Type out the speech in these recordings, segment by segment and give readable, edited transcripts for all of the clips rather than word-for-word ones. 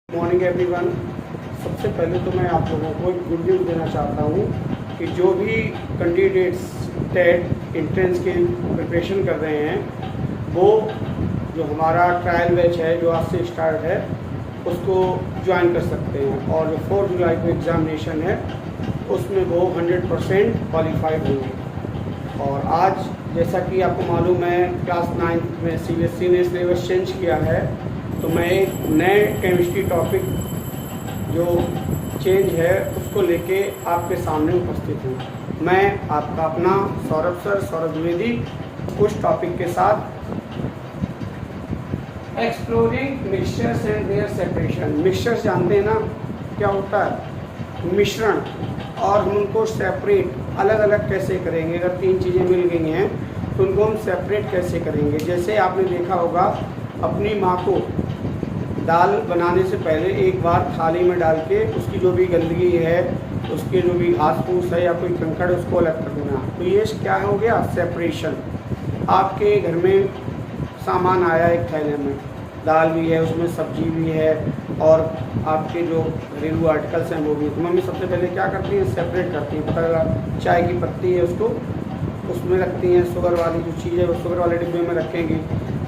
Morning everyone. सबसे पहले तो मैं आप लोगों को एक गुड न्यूज़ देना चाहता हूँ कि जो भी कैंडिडेट्स टेट एंट्रेंस की प्रिपरेशन कर रहे हैं वो जो हमारा ट्रायल बैच है जो आज से स्टार्ट है उसको ज्वाइन कर सकते हैं और जो 4 जुलाई को एग्ज़ामिनेशन है उसमें वो 100% क्वालिफाइड होंगे। और आज जैसा कि आपको मालूम है क्लास 9 में CBSE ने सिलेबस चेंज किया है, तो मैं एक नए केमिस्ट्री टॉपिक जो चेंज है उसको लेके आपके सामने उपस्थित हूँ। मैं आपका अपना सौरभ द्विवेदी उस टॉपिक के साथ exploring mixtures and their separation. Mixtures जानते हैं ना क्या होता है, मिश्रण, और हम उनको सेपरेट अलग अलग कैसे करेंगे। अगर 3 चीज़ें मिल गई हैं तो उनको हम सेपरेट कैसे करेंगे। जैसे आपने देखा होगा अपनी माँ को दाल बनाने से पहले एक बार थाली में डाल के उसकी जो भी गंदगी है, उसके जो भी घास फूस है या कोई कंकड़ है उसको अलग कर देना। तो ये क्या हो गया, सेपरेशन। आपके घर में सामान आया एक थैले में, दाल भी है उसमें, सब्जी भी है और आपके जो घरेलू आर्टिकल्स हैं वो भी। तो मम्मी सबसे पहले क्या करती हैं, सेपरेट करती हैं। पता लगा चाय की पत्ती है उसको उसमें रखती हैं, शुगर वाली जो चीज़ है वो शुगर वाले डिब्बे में रखेंगी।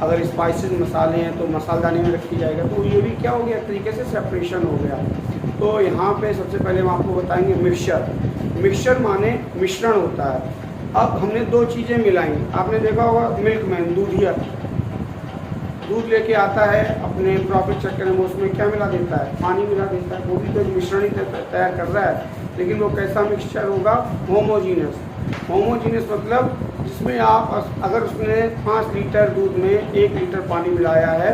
अगर स्पाइसेस मसाले हैं तो मसालदानी में रखी जाएगा। तो ये भी क्या हो गया, एक तरीके से सेपरेशन हो गया। तो यहाँ पे सबसे पहले हम आपको बताएंगे मिक्सचर। मिक्सचर माने मिश्रण होता है। अब हमने 2 चीज़ें मिलाई। आपने देखा होगा मिल्कमैन दूधिया दूध लेके आता है अपने प्रॉफिट चक्कर में, उसमें क्या मिला देता है, पानी मिला देता है। वो भी तो मिश्रण ही तैयार कर रहा है, लेकिन वो कैसा मिक्सचर होगा, होमोजीनियस। होमोजीनियस मतलब जिसमें आप अगर उसने 5 लीटर दूध में 1 लीटर पानी मिलाया है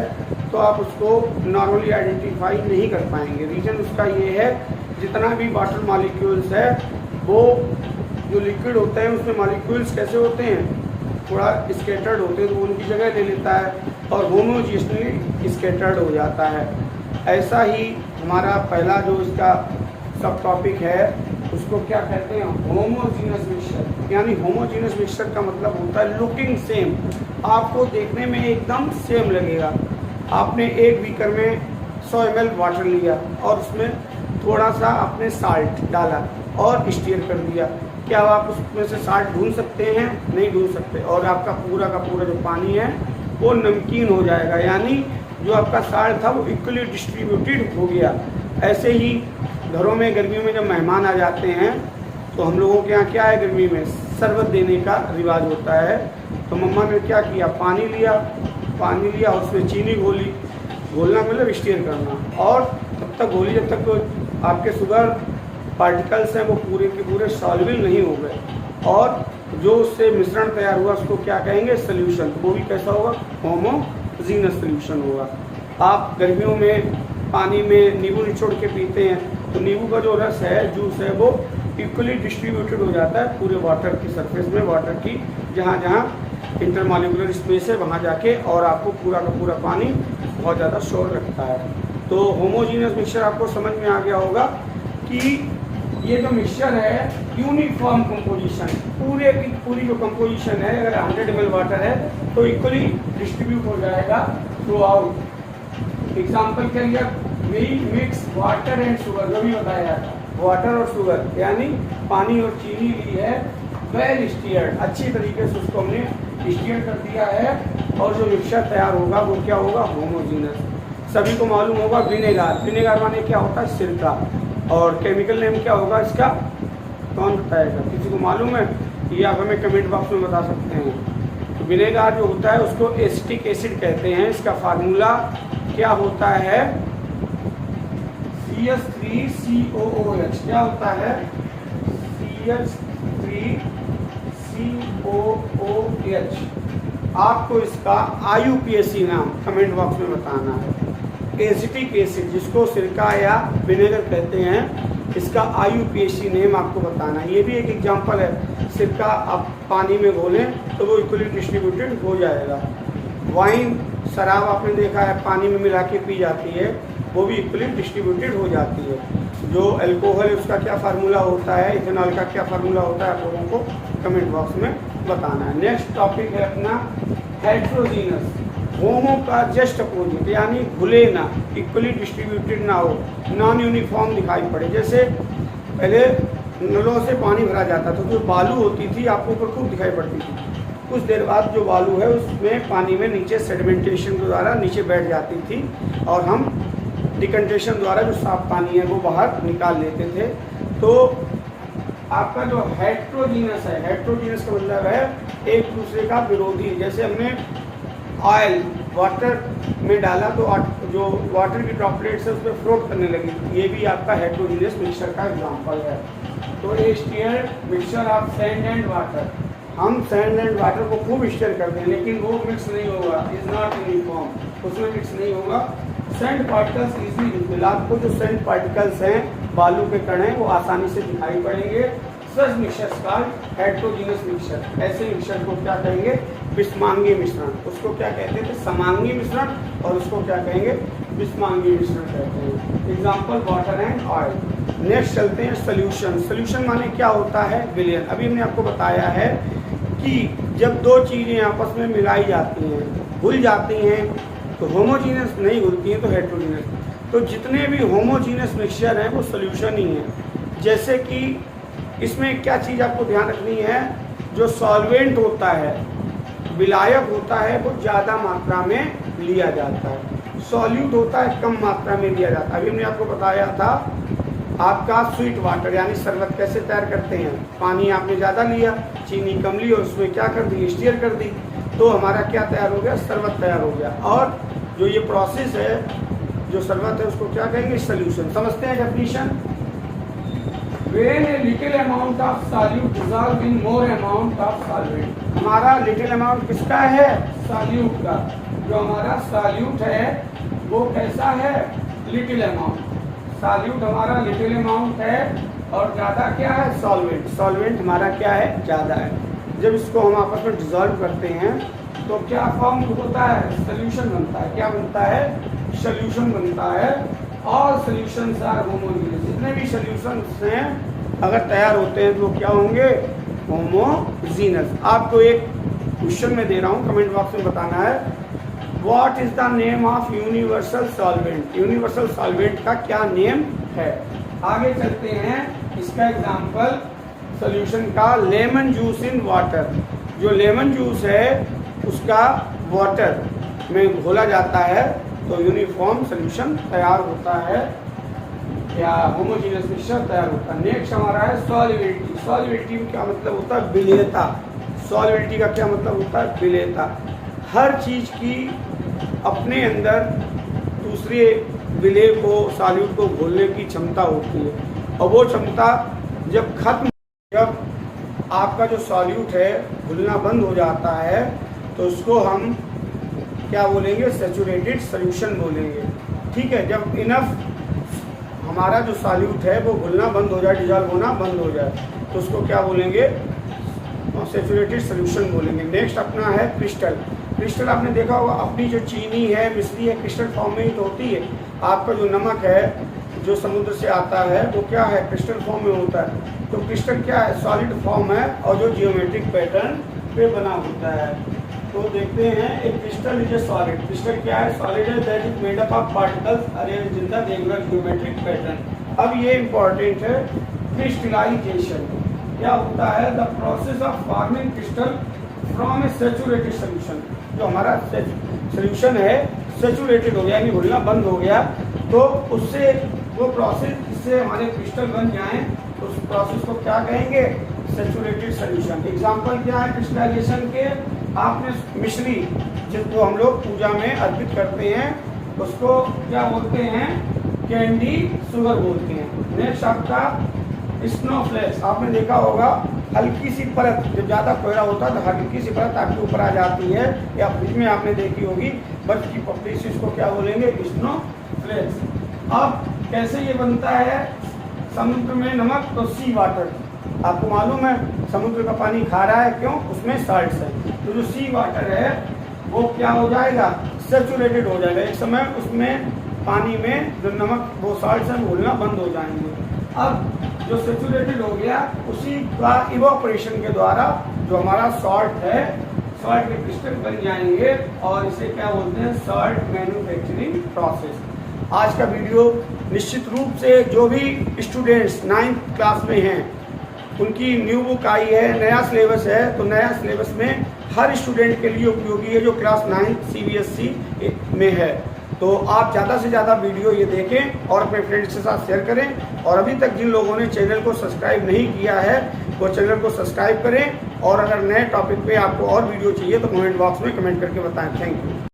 तो आप उसको नॉर्मली आइडेंटिफाई नहीं कर पाएंगे। रीज़न उसका ये है जितना भी वाटर मॉलिक्यूल्स है वो जो लिक्विड होते हैं उसमें मॉलिक्यूल्स कैसे होते हैं, थोड़ा स्कैटर्ड होते हैं, तो उनकी जगह ले लेता है और होमोजीनियसली स्कैटर्ड हो जाता है। ऐसा ही हमारा पहला जो इसका सब टॉपिक है उसको क्या कहते हैं, होमोजीनियस मिक्सचर। यानी होमोजीनियस मिक्सचर का मतलब होता है लुकिंग सेम, आपको देखने में एकदम सेम लगेगा। आपने एक बीकर में 100 ml वाटर लिया और उसमें थोड़ा सा आपने साल्ट डाला और स्टीयर कर दिया। क्या आप उसमें से साल्ट ढूंढ सकते हैं, नहीं ढूंढ सकते, और आपका पूरा का पूरा जो पानी है वो नमकीन हो जाएगा। यानी जो आपका साल्ट था वो इक्वली डिस्ट्रीब्यूटेड हो गया। ऐसे ही घरों में गर्मियों में जब मेहमान आ जाते हैं तो हम लोगों के यहाँ क्या है, गर्मी में शरबत देने का रिवाज होता है। तो मम्मा ने क्या किया, पानी लिया और उसमें चीनी घोली। घोलना मतलब स्टीयर करना, और तब तक घोली जब तक आपके शुगर पार्टिकल्स हैं वो पूरे के पूरे सॉल्युबल नहीं हो गए, और जो उससे मिश्रण तैयार हुआ उसको क्या कहेंगे, सोल्यूशन। वो भी कैसा होगा, होमोजीनियस सोल्यूशन होगा। आप गर्मियों में पानी में नींबू निचोड़ के पीते हैं तो नींबू का जो रस है, जूस है, वो इक्वली डिस्ट्रीब्यूटेड हो जाता है पूरे वाटर की सरफेस में, वाटर की जहाँ जहाँ इंटरमॉलिक्यूलर स्पेस है वहाँ जाके, और आपको पूरा का पूरा पानी बहुत ज़्यादा शोर रखता है। तो होमोजीनियस मिक्सचर आपको समझ में आ गया होगा कि ये जो मिक्सचर है यूनिफॉर्म कंपोजिशन, पूरे की पूरी जो कंपोजिशन है, अगर 100 ml वाटर है तो इक्वली डिस्ट्रीब्यूट हो जाएगा थ्रू आउट। एग्जाम्पल क्या लिया, we mix water and sugar, जो भी बताया था, वाटर और शुगर यानी पानी और चीनी ली है, वेल स्टीयर्ड, अच्छी तरीके से उसको हमने स्टीयर कर दिया है, और जो मिक्सचर तैयार होगा वो क्या होगा, होमोजीनियस। सभी को मालूम होगा विनेगार। विनेगार माने क्या होता है, सिरका, और केमिकल नेम क्या होगा इसका, कौन बताएगा, किसी को मालूम है, ये आप हमें कमेंट बॉक्स में बता सकते हैं। तो विनेगार जो होता है उसको एसिटिक एसिड कहते हैं। इसका फार्मूला क्या होता है, CH3COOH। क्या होता है, CH3COOH। आपको इसका IUPAC नाम कमेंट बॉक्स में बताना है। एसिटिक एसिड जिसको सिरका या विनेगर कहते हैं, इसका IUPAC नेम आपको बताना है। ये भी एक एग्जांपल है, सिरका आप पानी में घोलें तो वो इक्वली डिस्ट्रीब्यूटेड हो जाएगा। वाइन, शराब आपने देखा है पानी में मिला के पी जाती है, वो भी इक्वली डिस्ट्रीब्यूटेड हो जाती है। जो अल्कोहल है उसका क्या फार्मूला होता है, इथेनॉल का क्या फार्मूला होता है, आप लोगों को कमेंट बॉक्स में बताना है। नेक्स्ट टॉपिक है अपना हेट्रोजीनस। होमो का जस्ट अपोजिट, यानी घुले ना, इक्वली डिस्ट्रीब्यूटेड ना हो, नॉन यूनिफॉर्म दिखाई पड़े। जैसे पहले नलों से पानी भरा जाता था, तो जो बालू होती थी आपको ऊपर खूब दिखाई पड़ती थी, कुछ देर बाद जो बालू है उसमें पानी में नीचे सेडिमेंटेशन के द्वारा नीचे बैठ जाती थी और हम डिकंटेशन द्वारा जो साफ पानी है वो बाहर निकाल लेते थे। तो आपका जो हेट्रोजीनस है, हेट्रोजीनस का मतलब है एक दूसरे का विरोधी। जैसे हमने ऑयल वाटर में डाला तो जो वाटर की ड्रॉपलेट्स है उस पर फ्लोट करने लगी, ये भी आपका हेट्रोजीनियस मिक्सचर का एग्जांपल है। तो a stir mixture of sand and water, हम सैंड एंड वाटर को खूब स्टीयर करते हैं लेकिन वो मिक्स नहीं होगा, इज नॉट यूनिफॉर्म, उसमें मिक्स नहीं होगा। सैंड पार्टिकल्स इजीली विजिबल, आपको जो सैंड पार्टिकल्स हैं, बालू के कण हैं, वो आसानी से दिखाई पड़ेंगे। सच मिक्सचर्स का हेट्रोजीनियस मिक्सचर, ऐसे मिक्सचर को क्या कहेंगे? विषमांगी मिश्रण। उसको क्या कहते थे? समांगी मिश्रण, और उसको क्या कहेंगे? विषमांगी मिश्रण कहते हैं। Example water and oil. Next चलते हैं सोल्यूशन। सोल्यूशन माने क्या होता है? विलयन। अभी हमने आपको बताया है कि जब दो चीज़ें आपस में मिलाई जाती हैं, घुल जाती हैं, तो होमोजीनियस नहीं घुलती हैं तो हेट्रोजीनियस। तो जितने भी होमोजीनियस मिक्सचर हैं वो सोल्यूशन ही है। जैसे कि इसमें क्या चीज़ आपको ध्यान रखनी है, जो सॉल्वेंट होता है, विलायक होता है, वो ज़्यादा मात्रा में लिया जाता है, सॉल्यूट होता है कम मात्रा में लिया जाता है। अभी हमने आपको बताया था आपका स्वीट वाटर यानी शरबत कैसे तैयार करते हैं। पानी आपने ज़्यादा लिया, चीनी कम ली और उसमें क्या कर दी? स्टीयर कर दी, तो हमारा क्या तैयार हो गया? शरबत तैयार हो गया। और जो ये प्रोसेस है, जो शरबत है, उसको क्या कहेंगे? सोल्यूशन। समझते हैं definition. When a little amount of solute dissolve in more amount of solvent, हमारा लिटिल अमाउंट किसका है? सॉल्यूट का। जो हमारा सॉल्यूट है वो कैसा है? Little amount. सॉल्यूट हमारा लिटिल अमाउंट है और ज़्यादा क्या है? सॉल्वेंट। सॉल्वेंट हमारा क्या है? ज़्यादा है। जब इसको हम आपस में डिजॉल्व करते हैं तो क्या फॉर्म होता है? सोल्यूशन बनता है। क्या बनता है? सोल्यूशन बनता है। और सोल्यूशंस आर होमोजीनियस। जितने भी सोल्यूशंस हैं अगर तैयार होते हैं तो क्या होंगे? होमोजीनियस। आपको एक क्वेश्चन में दे रहा हूँ, कमेंट बॉक्स में बताना है, what is the name of universal solvent? Universal solvent का क्या नेम है? आगे चलते हैं। इसका एग्जांपल सोल्यूशन का लेमन जूस इन वाटर। जो लेमन जूस है उसका वाटर में घोला जाता है तो यूनिफॉर्म सोल्यूशन तैयार होता है या होमोजीनियस मिक्सचर तैयार होता है। नेक्स्ट हमारा है सॉल्युबिलिटी। सॉल्युबिलिटी का मतलब होता है विलेयता। सॉल्युबिलिटी का क्या मतलब होता है? विलेयता। हर चीज़ की अपने अंदर दूसरे विलेय को, सॉल्यूट को घोलने की क्षमता होती है, और वो क्षमता जब आपका जो सॉल्यूट है घुलना बंद हो जाता है तो उसको हम क्या बोलेंगे? सैचुरेटेड सॉल्यूशन बोलेंगे। ठीक है, जब इनफ हमारा जो सॉल्यूट है वो घुलना बंद हो जाए, डिजॉल्व होना बंद हो जाए, तो उसको क्या बोलेंगे? सैचुरेटेड सॉल्यूशन बोलेंगे। नेक्स्ट अपना है क्रिस्टल। क्रिस्टल आपने देखा होगा, अपनी जो चीनी है, मिश्री है, क्रिस्टल फॉर्म में ही तो होती है। आपका जो नमक है जो समुद्र से आता है वो क्या है? क्रिस्टल फॉर्म में होता है। तो क्रिस्टल क्या है? सॉलिड फॉर्म है और जो जियोमेट्रिक पैटर्न पे बना होता है। तो देखते हैं, एक crystal is a solid. Crystal क्या है? सॉलिड है that is made up of particles arranged in the regular geometric pattern. अब ये इंपॉर्टेंट है, क्रिस्टलाइजेशन क्या होता है? The process of forming crystal from A saturated solution. जो हमारा सॉल्यूशन है सैचुरेटेड हो गया यानी घुलना बंद हो गया, तो उससे वो प्रोसेस जिससे हमारे क्रिस्टल बन जाएं तो उस प्रोसेस को क्या कहेंगे? Saturated solution. एग्जांपल क्या है क्रिस्टलाइजेशन के? आपने मिश्री जिसको हम लोग पूजा में अर्पित करते हैं उसको क्या बोलते हैं? कैंडी शुगर बोलते हैं। नेक्स्ट आपका स्नोफ्लेक्स। आपने देखा होगा हल्की सी परत, जब ज़्यादा कोहरा होता है तो हल्की सी परत आपके ऊपर आ जाती है, या फ्रिज में आपने देखी होगी बर्फ की पपड़ी से, इसको क्या बोलेंगे? स्नोफ्लेक्स। अब कैसे ये बनता है? समुद्र में नमक तो सी वाटर, आपको मालूम है समुद्र का पानी खारा है, क्यों? उसमें साल्ट्स है। तो जो सी वाटर है वो क्या हो जाएगा? सैचुरेटेड हो जाएगा। एक समय उसमें पानी में जो नमक वो साल्ट्स हैं घुलना बंद हो जाएंगे। अब जो सैचुरेटेड हो गया उसी का इवोपरेशन के द्वारा जो हमारा सॉल्ट है, सॉल्ट के क्रिस्टल बन जाएंगे और इसे क्या बोलते हैं, सॉल्ट मैन्युफैक्चरिंग प्रोसेस। आज का वीडियो निश्चित रूप से जो भी स्टूडेंट्स 9th क्लास में हैं उनकी न्यू बुक आई है, नया सिलेबस है, तो नया सिलेबस में हर स्टूडेंट के लिए उपयोगी है जो क्लास 9 CBSE में है। तो आप ज़्यादा से ज़्यादा वीडियो ये देखें और अपने फ्रेंड्स के साथ शेयर करें। और अभी तक जिन लोगों ने चैनल को सब्सक्राइब नहीं किया है वो चैनल को सब्सक्राइब करें। और अगर नए टॉपिक पे आपको और वीडियो चाहिए तो कमेंट बॉक्स में कमेंट करके बताएं। Thank you.